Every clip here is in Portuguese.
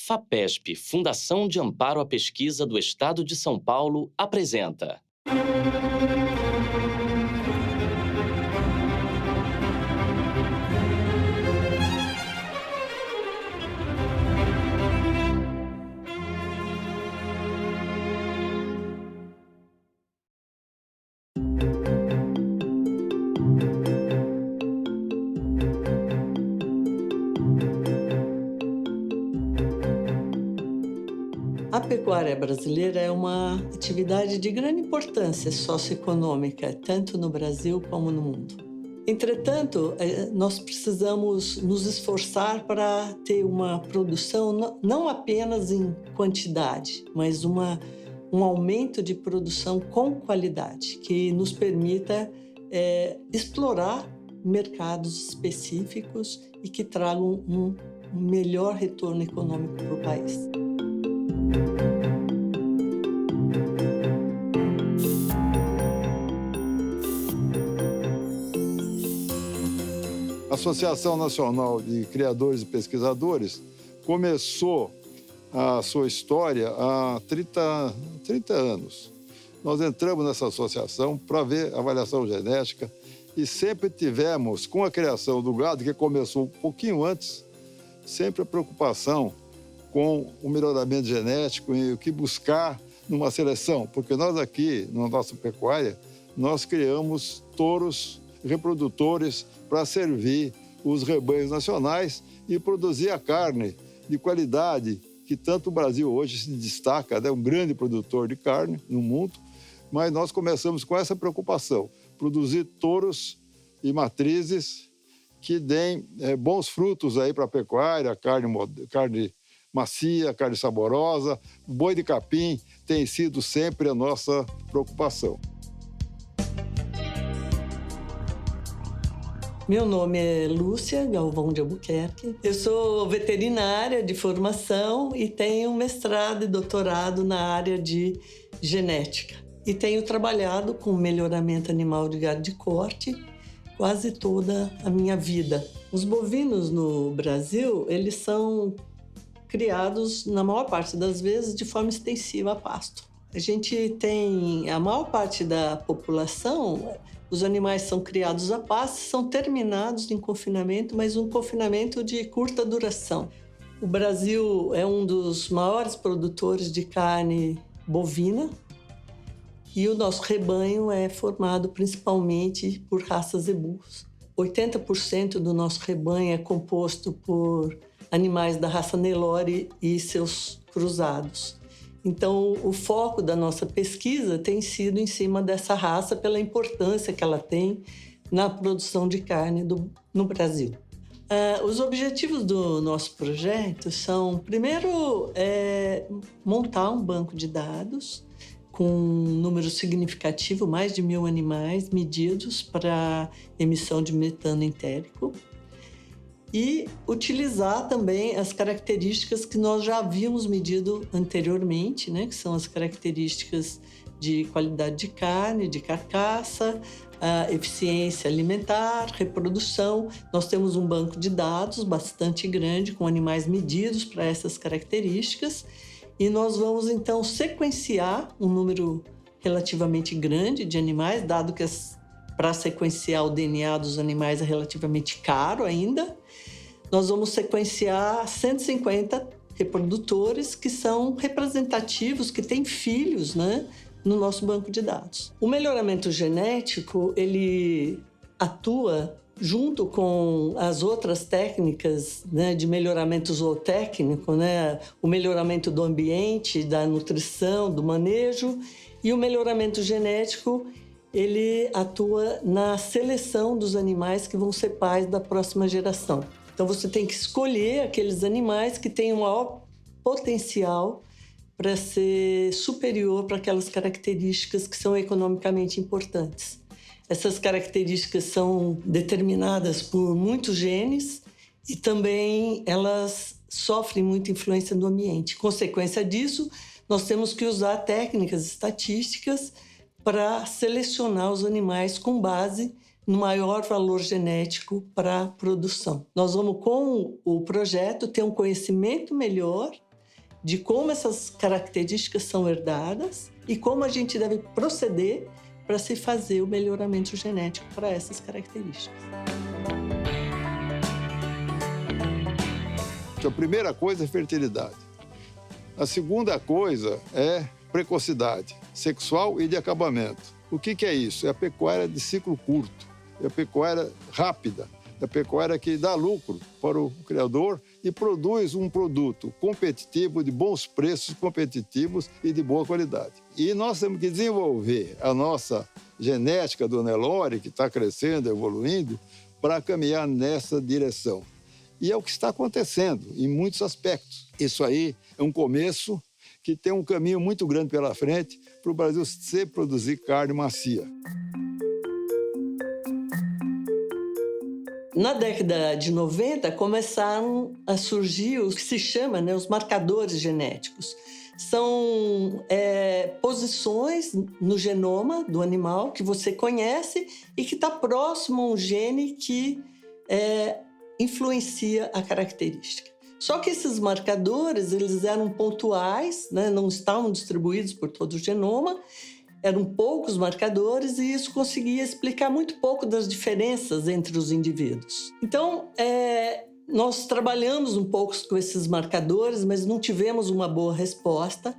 FAPESP, Fundação de Amparo à Pesquisa do Estado de São Paulo, apresenta. A pecuária brasileira é uma atividade de grande importância socioeconômica, tanto no Brasil como no mundo. Entretanto, nós precisamos nos esforçar para ter uma produção não apenas em quantidade, mas um aumento de produção com qualidade, que nos permita explorar mercados específicos e que tragam um melhor retorno econômico para o país. A Associação Nacional de Criadores e Pesquisadores começou a sua história há 30 anos. Nós entramos nessa associação para ver avaliação genética e sempre tivemos, com a criação do gado, que começou um pouquinho antes, sempre a preocupação com o melhoramento genético e o que buscar numa seleção, porque nós aqui, na nossa pecuária, nós criamos touros reprodutores para servir os rebanhos nacionais e produzir a carne de qualidade que tanto o Brasil hoje se destaca, é um grande produtor de carne no mundo, mas nós começamos com essa preocupação, produzir touros e matrizes que deem bons frutos aí para a pecuária, carne macia, carne saborosa. O boi de capim tem sido sempre a nossa preocupação. Meu nome é Lúcia Galvão de Albuquerque. Eu sou veterinária de formação e tenho mestrado e doutorado na área de genética. E tenho trabalhado com melhoramento animal de gado de corte quase toda a minha vida. Os bovinos no Brasil, eles são criados, na maior parte das vezes, de forma extensiva a pasto. A gente tem a maior parte da população. Os animais são criados a pasto, são terminados em confinamento, mas um confinamento de curta duração. O Brasil é um dos maiores produtores de carne bovina e o nosso rebanho é formado principalmente por raças zebus. 80% do nosso rebanho é composto por animais da raça Nelore e seus cruzados. Então, o foco da nossa pesquisa tem sido em cima dessa raça pela importância que ela tem na produção de carne no Brasil. Os objetivos do nosso projeto são, primeiro, montar um banco de dados com um número significativo, mais de 1.000 animais medidos para emissão de metano entérico, e utilizar também as características que nós já havíamos medido anteriormente, né? Que são as características de qualidade de carne, de carcaça, a eficiência alimentar, reprodução. Nós temos um banco de dados bastante grande com animais medidos para essas características e nós vamos então sequenciar um número relativamente grande de animais, dado que para sequenciar o DNA dos animais é relativamente caro ainda. Nós vamos sequenciar 150 reprodutores que são representativos, que têm filhos, né, no nosso banco de dados. O melhoramento genético, ele atua junto com as outras técnicas, né, de melhoramento zootécnico, né, o melhoramento do ambiente, da nutrição, do manejo, e o melhoramento genético, ele atua na seleção dos animais que vão ser pais da próxima geração. Então, você tem que escolher aqueles animais que têm o maior potencial para ser superior para aquelas características que são economicamente importantes. Essas características são determinadas por muitos genes e também elas sofrem muita influência do ambiente. Consequência disso, nós temos que usar técnicas estatísticas para selecionar os animais com base no maior valor genético para a produção. Nós vamos, com o projeto, ter um conhecimento melhor de como essas características são herdadas e como a gente deve proceder para se fazer o melhoramento genético para essas características. A primeira coisa é fertilidade. A segunda coisa é precocidade sexual e de acabamento. O que é isso? É a pecuária de ciclo curto, é a pecuária rápida, é a pecuária que dá lucro para o criador e produz um produto competitivo, de bons preços, competitivos e de boa qualidade. E nós temos que desenvolver a nossa genética do Nelore, que está crescendo, evoluindo, para caminhar nessa direção. E é o que está acontecendo em muitos aspectos. Isso aí é um começo que tem um caminho muito grande pela frente para o Brasil sempre produzir carne macia. Na década de 90, começaram a surgir o que se chama, os marcadores genéticos. São posições no genoma do animal que você conhece e que está próximo a um gene que influencia a característica. Só que esses marcadores, eles eram pontuais, não estavam distribuídos por todo o genoma, eram poucos marcadores e isso conseguia explicar muito pouco das diferenças entre os indivíduos. Então, nós trabalhamos um pouco com esses marcadores, mas não tivemos uma boa resposta.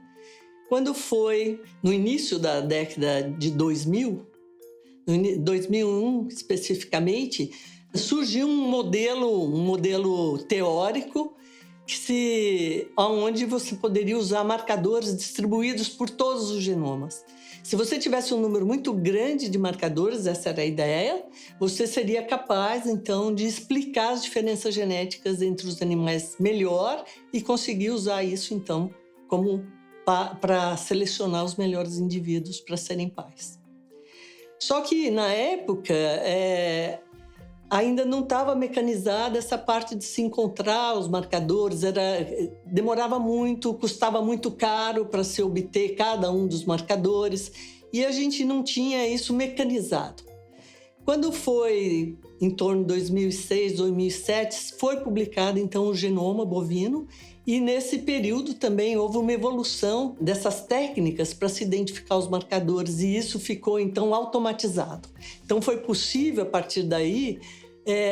Quando foi no início da década de 2000, 2001 especificamente, surgiu um modelo teórico onde você poderia usar marcadores distribuídos por todos os genomas. Se você tivesse um número muito grande de marcadores, essa era a ideia, você seria capaz, então, de explicar as diferenças genéticas entre os animais melhor e conseguir usar isso, então, para selecionar os melhores indivíduos para serem pais. Só que, na época, ainda não estava mecanizada essa parte de se encontrar os marcadores, demorava muito, custava muito caro para se obter cada um dos marcadores e a gente não tinha isso mecanizado. Quando foi em torno de 2006, 2007, foi publicado então o genoma bovino e nesse período também houve uma evolução dessas técnicas para se identificar os marcadores e isso ficou então automatizado. Então foi possível a partir daí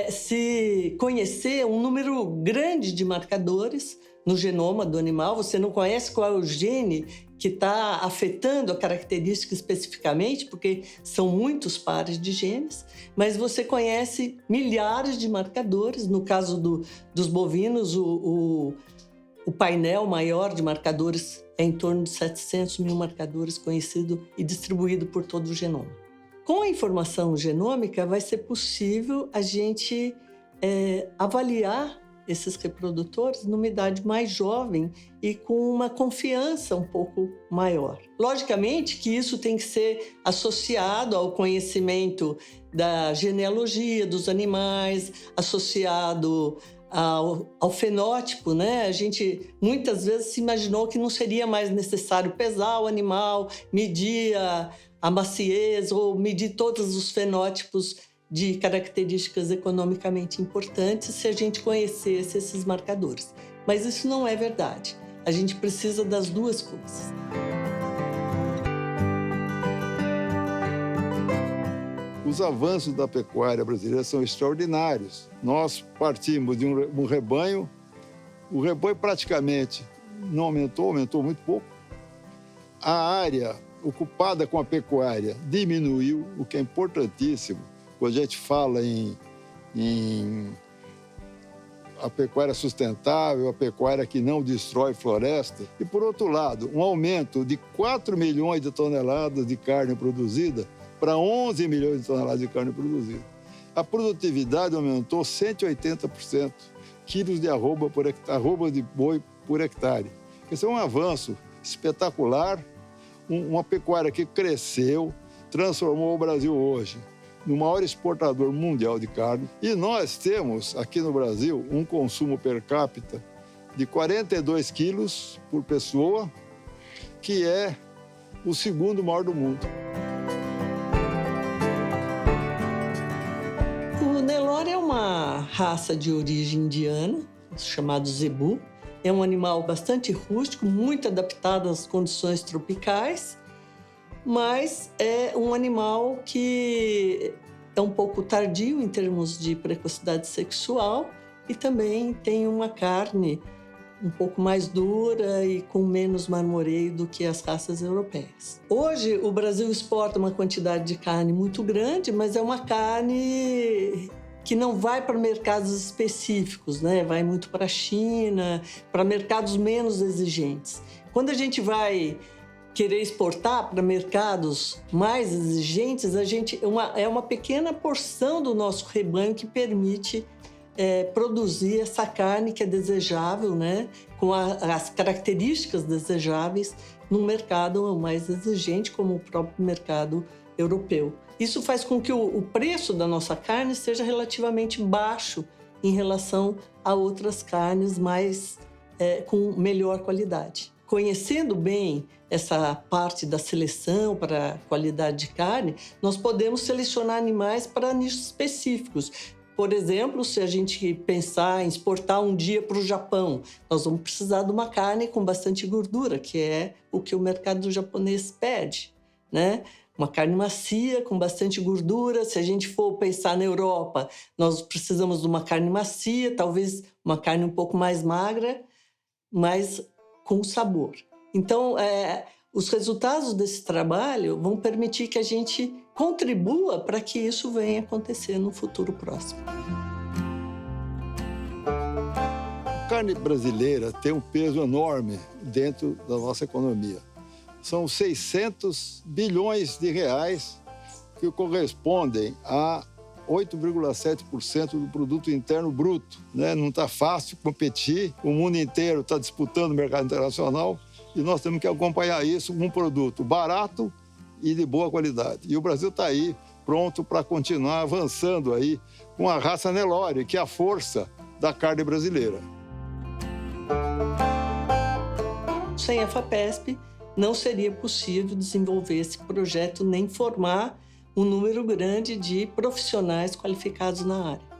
se conhecer um número grande de marcadores no genoma do animal. Você não conhece qual é o gene que está afetando a característica especificamente, porque são muitos pares de genes, mas você conhece milhares de marcadores. No caso dos bovinos, o painel maior de marcadores é em torno de 700 mil marcadores conhecido e distribuído por todo o genoma. Com a informação genômica, vai ser possível a gente avaliar esses reprodutores numa idade mais jovem e com uma confiança um pouco maior. Logicamente que isso tem que ser associado ao conhecimento da genealogia dos animais, associado ao fenótipo, A gente muitas vezes se imaginou que não seria mais necessário pesar o animal, medir a maciez ou medir todos os fenótipos de características economicamente importantes se a gente conhecesse esses marcadores. Mas isso não é verdade. A gente precisa das duas coisas. Os avanços da pecuária brasileira são extraordinários. Nós partimos de um rebanho, o rebanho praticamente não aumentou muito pouco. A área ocupada com a pecuária diminuiu, o que é importantíssimo. Quando a gente fala em a pecuária sustentável, a pecuária que não destrói floresta. E, por outro lado, um aumento de 4 milhões de toneladas de carne produzida para 11 milhões de toneladas de carne produzida. A produtividade aumentou 180%, quilos de arroba de boi por hectare. Esse é um avanço espetacular, uma pecuária que cresceu, transformou o Brasil hoje no maior exportador mundial de carne. E nós temos, aqui no Brasil, um consumo per capita de 42 quilos por pessoa, que é o segundo maior do mundo. O Nelore é uma raça de origem indiana, chamado Zebu. É um animal bastante rústico, muito adaptado às condições tropicais, mas é um animal que é um pouco tardio em termos de precocidade sexual e também tem uma carne um pouco mais dura e com menos marmoreio do que as raças europeias. Hoje, o Brasil exporta uma quantidade de carne muito grande, mas é uma carne que não vai para mercados específicos, né? Vai muito para a China, para mercados menos exigentes. Quando a gente vai querer exportar para mercados mais exigentes, é uma pequena porção do nosso rebanho que permite produzir essa carne que é desejável, né? Com as características desejáveis num mercado mais exigente, como o próprio mercado europeu. Isso faz com que o preço da nossa carne seja relativamente baixo em relação a outras carnes com melhor qualidade. Conhecendo bem essa parte da seleção para a qualidade de carne, nós podemos selecionar animais para nichos específicos. Por exemplo, se a gente pensar em exportar um dia para o Japão, nós vamos precisar de uma carne com bastante gordura, que é o que o mercado japonês pede, né? Uma carne macia, com bastante gordura. Se a gente for pensar na Europa, nós precisamos de uma carne macia, talvez uma carne um pouco mais magra, mas com sabor. Então, os resultados desse trabalho vão permitir que a gente contribua para que isso venha acontecer no futuro próximo. A carne brasileira tem um peso enorme dentro da nossa economia. São 600 bilhões de reais que correspondem a 8,7% do produto interno bruto, né? Não está fácil competir, o mundo inteiro está disputando o mercado internacional e nós temos que acompanhar isso com um produto barato e de boa qualidade. E o Brasil está aí pronto para continuar avançando aí com a raça Nelore, que é a força da carne brasileira. Sem a FAPESP, não seria possível desenvolver esse projeto nem formar um número grande de profissionais qualificados na área.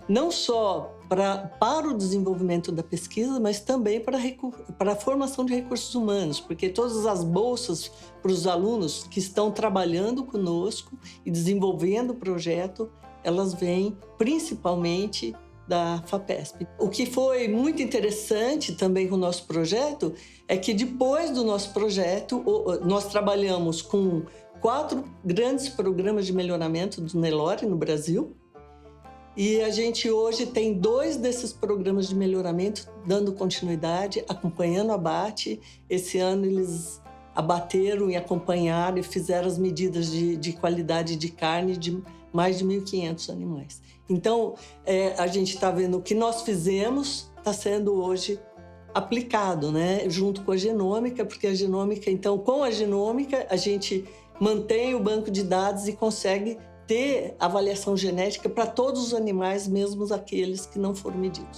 Não só para o desenvolvimento da pesquisa, mas também para a formação de recursos humanos, porque todas as bolsas para os alunos que estão trabalhando conosco e desenvolvendo o projeto, elas vêm principalmente da FAPESP. O que foi muito interessante também com o nosso projeto é que depois do nosso projeto, nós trabalhamos com 4 grandes programas de melhoramento do Nelore no Brasil. E a gente hoje tem 2 desses programas de melhoramento dando continuidade, acompanhando o abate. Esse ano eles abateram e acompanharam e fizeram as medidas de qualidade de carne de mais de 1.500 animais. Então, a gente está vendo o que nós fizemos está sendo hoje aplicado, né? Junto com a genômica, porque a genômica, então, com a genômica, a gente mantém o banco de dados e consegue ter avaliação genética para todos os animais, mesmo aqueles que não foram medidos.